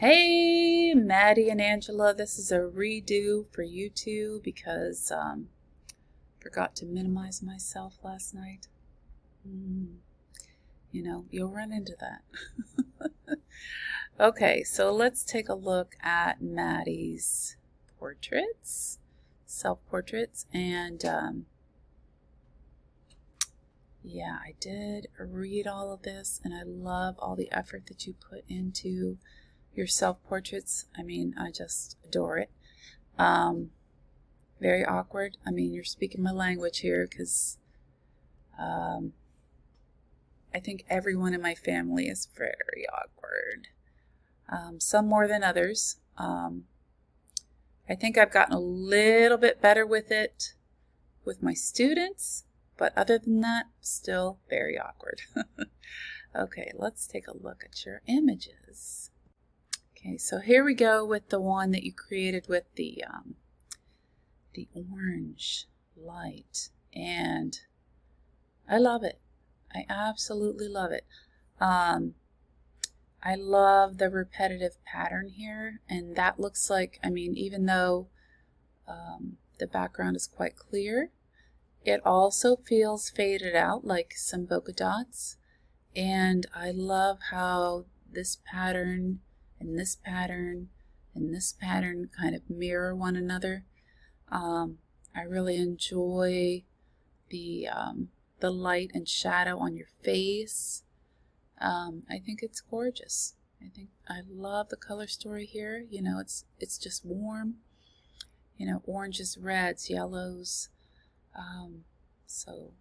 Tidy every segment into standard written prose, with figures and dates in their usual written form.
Hey, Maddie and Angela, this is a redo for you two because forgot to minimize myself last night. You know, you'll run into that. Okay, so let's take a look at Maddie's portraits, self-portraits, and yeah, I did read all of this, and I love all the effort that you put into your self-portraits. I mean, I just adore it. Very awkward. I mean, you're speaking my language here because I think everyone in my family is very awkward. Some more than others. I think I've gotten a little bit better with it with my students, but other than that, still very awkward. Okay, let's take a look at your images. Okay, so here we go with the one that you created with the orange light, and I love it. I absolutely love it. I love the repetitive pattern here, and that looks like, I mean, even though the background is quite clear, it also feels faded out like some polka dots, and I love how this pattern and this pattern and this pattern kind of mirror one another. I really enjoy the light and shadow on your face. I think it's gorgeous. I love the color story here. You know, it's just warm. You know, oranges, reds, yellows. So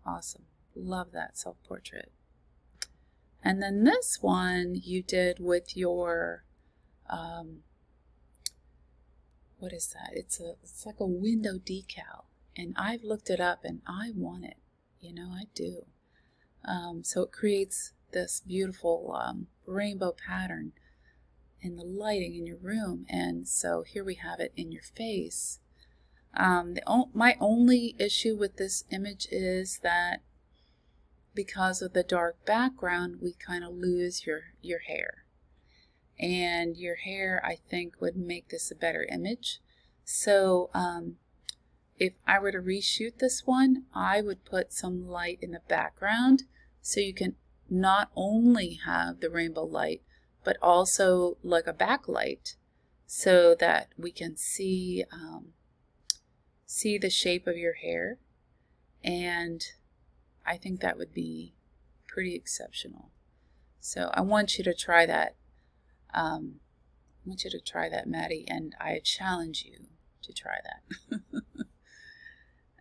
awesome. Love that self-portrait. And then this one you did with your what is that? It's like a window decal, and I've looked it up and I want it. You know, I do. So it creates this beautiful rainbow pattern in the lighting in your room, and so here we have it in your face. My only issue with this image is that because of the dark background, we kind of lose your hair. And your hair, I think, would make this a better image. So if I were to reshoot this one, I would put some light in the background so you can not only have the rainbow light, but also like a backlight so that we can see the shape of your hair. And I think that would be pretty exceptional. So I want you to try that. Maddie, and I challenge you to try that.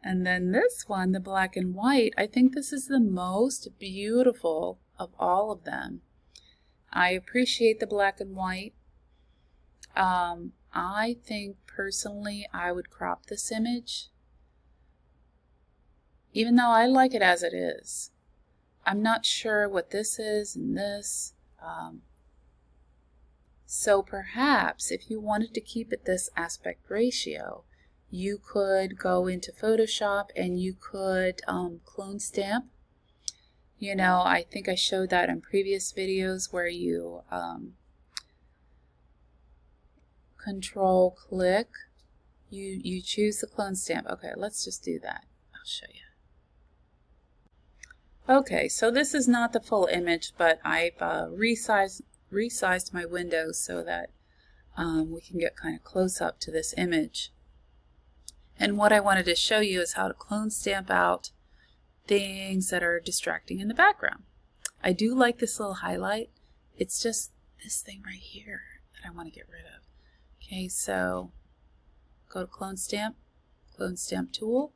And then this one, the black and white, I think this is the most beautiful of all of them. I appreciate the black and white. I think personally I would crop this image, even though I like it as it is. I'm not sure what this is and this. So perhaps if you wanted to keep it this aspect ratio, you could go into Photoshop and you could clone stamp. You know, I think I showed that in previous videos where you control click, you choose the clone stamp. Okay, let's just do that. I'll show you. Okay, so this is not the full image, but I've resized my window so that we can get kind of close up to this image. And what I wanted to show you is how to clone stamp out things that are distracting in the background. I do like this little highlight. It's just this thing right here that I want to get rid of. Okay, so go to clone stamp tool,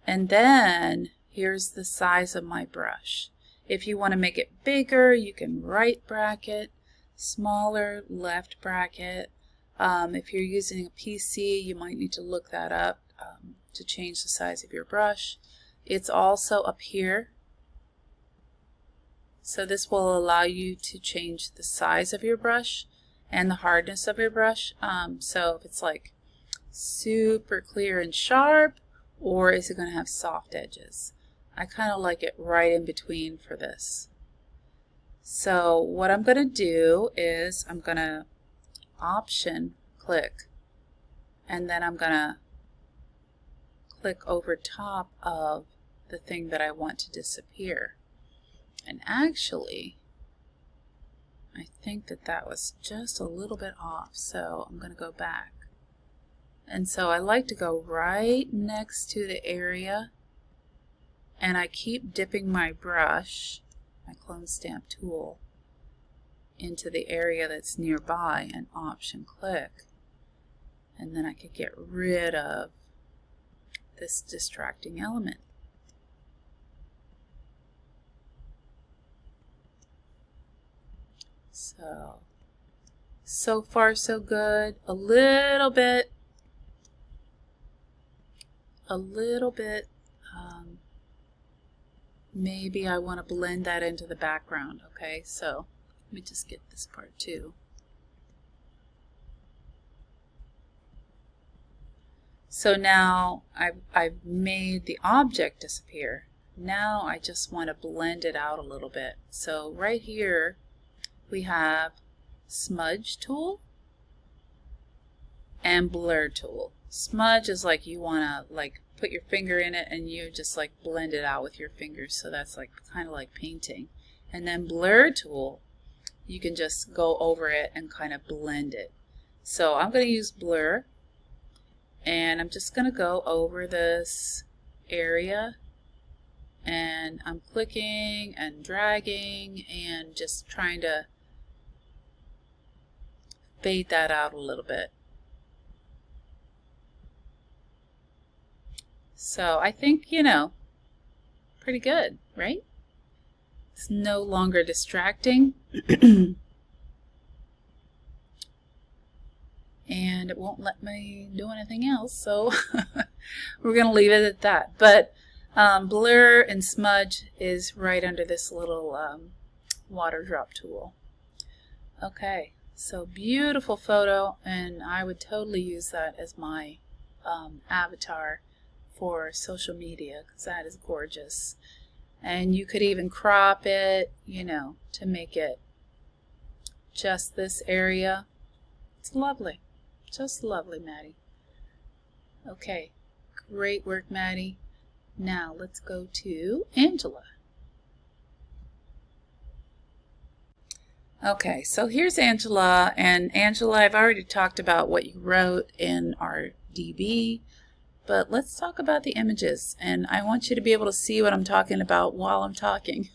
and then here's the size of my brush. If you want to make it bigger, you can right bracket, smaller left bracket. If you're using a PC, you might need to look that up to change the size of your brush. It's also up here. So this will allow you to change the size of your brush and the hardness of your brush. So if it's like super clear and sharp, or is it going to have soft edges? I kind of like it right in between for this. So what I'm going to do is I'm going to Option click, and then I'm going to click over top of the thing that I want to disappear. And actually, I think that that was just a little bit off, so I'm going to go back. And so I like to go right next to the area, and I keep dipping my brush, my clone stamp tool, into the area that's nearby and Option click. And then I could get rid of this distracting element. So far so good. A little bit, maybe I want to blend that into the background. Okay, so let me just get this part too. So now I've made the object disappear. Now I just want to blend it out a little bit. So right here we have Smudge tool and Blur tool. Smudge is like you want to like put your finger in it and you just like blend it out with your fingers, so that's like kind of like painting. And then Blur tool, you can just go over it and kind of blend it. So I'm going to use Blur, and I'm just going to go over this area, and I'm clicking and dragging and just trying to fade that out a little bit. So I think, you know, pretty good, right? It's no longer distracting. And it won't let me do anything else, so we're going to leave it at that. But Blur and Smudge is right under this little water drop tool. Okay, so beautiful photo, and I would totally use that as my avatar for social media, because that is gorgeous. And you could even crop it, you know, to make it just this area. It's lovely. Just lovely, Maddie. Okay, great work, Maddie. Now let's go to Angela. Okay, so here's Angela, and Angela, I've already talked about what you wrote in our DB, but let's talk about the images, and I want you to be able to see what I'm talking about while I'm talking.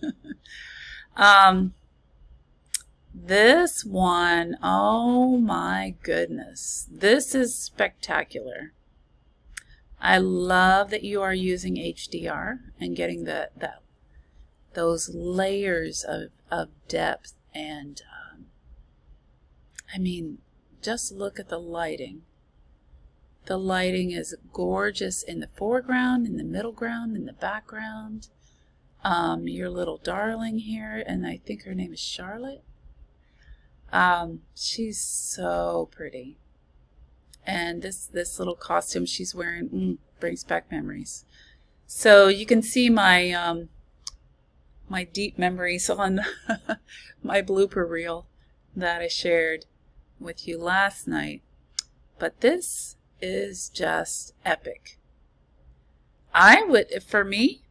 This one, oh my goodness, this is spectacular. I love that you are using HDR and getting those layers of depth, and I mean, just look at the lighting. The lighting is gorgeous in the foreground, in the middle ground, in the background. Your little darling here, and I think her name is Charlotte. She's so pretty, and this little costume she's wearing brings back memories. So you can see my my deep memories on my blooper reel that I shared with you last night. But this is just epic. I would, for me,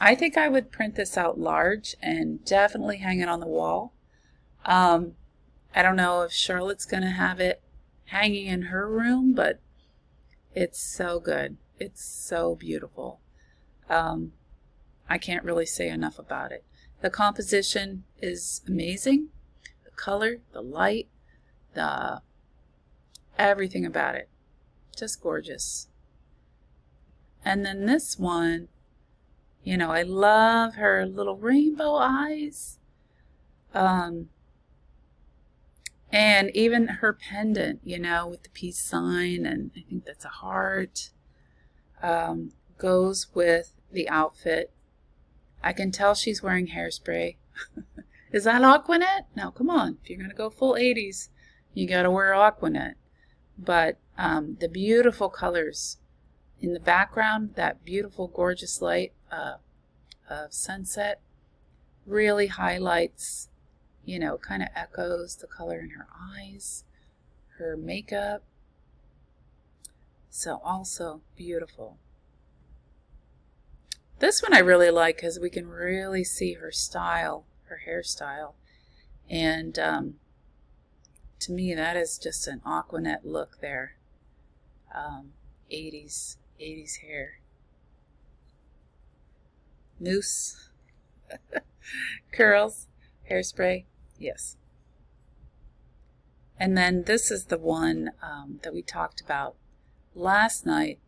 I think I would print this out large and definitely hang it on the wall. I don't know if Charlotte's going to have it hanging in her room, but it's so good. It's so beautiful. I can't really say enough about it. The composition is amazing. The color, the light, everything about it. Just gorgeous. And then this one, you know, I love her little rainbow eyes. And even her pendant, you know, with the peace sign, and I think that's a heart, goes with the outfit. I can tell she's wearing hairspray. Is that Aqua Net? No, come on. If you're going to go full 80s, you got to wear Aqua Net. But the beautiful colors in the background, that beautiful, gorgeous light of sunset, really highlights you know, kind of echoes the color in her eyes, her makeup. So also beautiful. This one I really like because we can really see her style, her hairstyle. And to me, that is just an Aquanet look there. 80s hair. Mousse. Curls. Hairspray. Yes. And then this is the one that we talked about last night.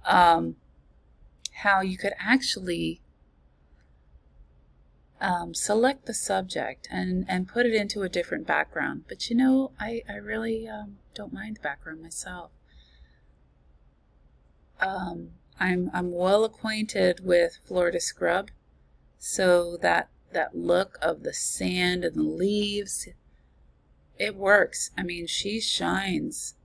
How you could actually select the subject and put it into a different background. But you know, I really don't mind the background myself. I'm well acquainted with Florida Scrub, so that look of the sand and the leaves, it works. I mean, she shines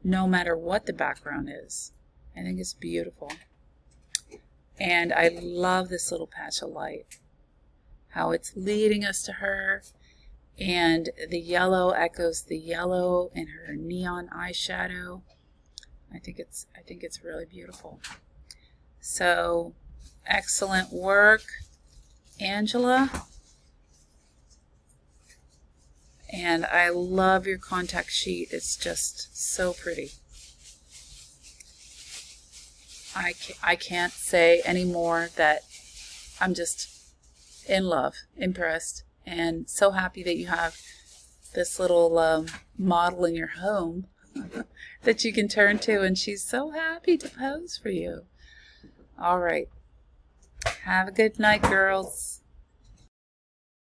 no matter what the background is. I think it's beautiful. And I love this little patch of light, how it's leading us to her, and the yellow echoes the yellow in her neon eyeshadow. I think it's really beautiful. So excellent work, Angela. And I love your contact sheet. It's just so pretty. I can't say anymore that I'm just in love, impressed, and so happy that you have this little model in your home that you can turn to, and she's so happy to pose for you. All right. Have a good night, girls.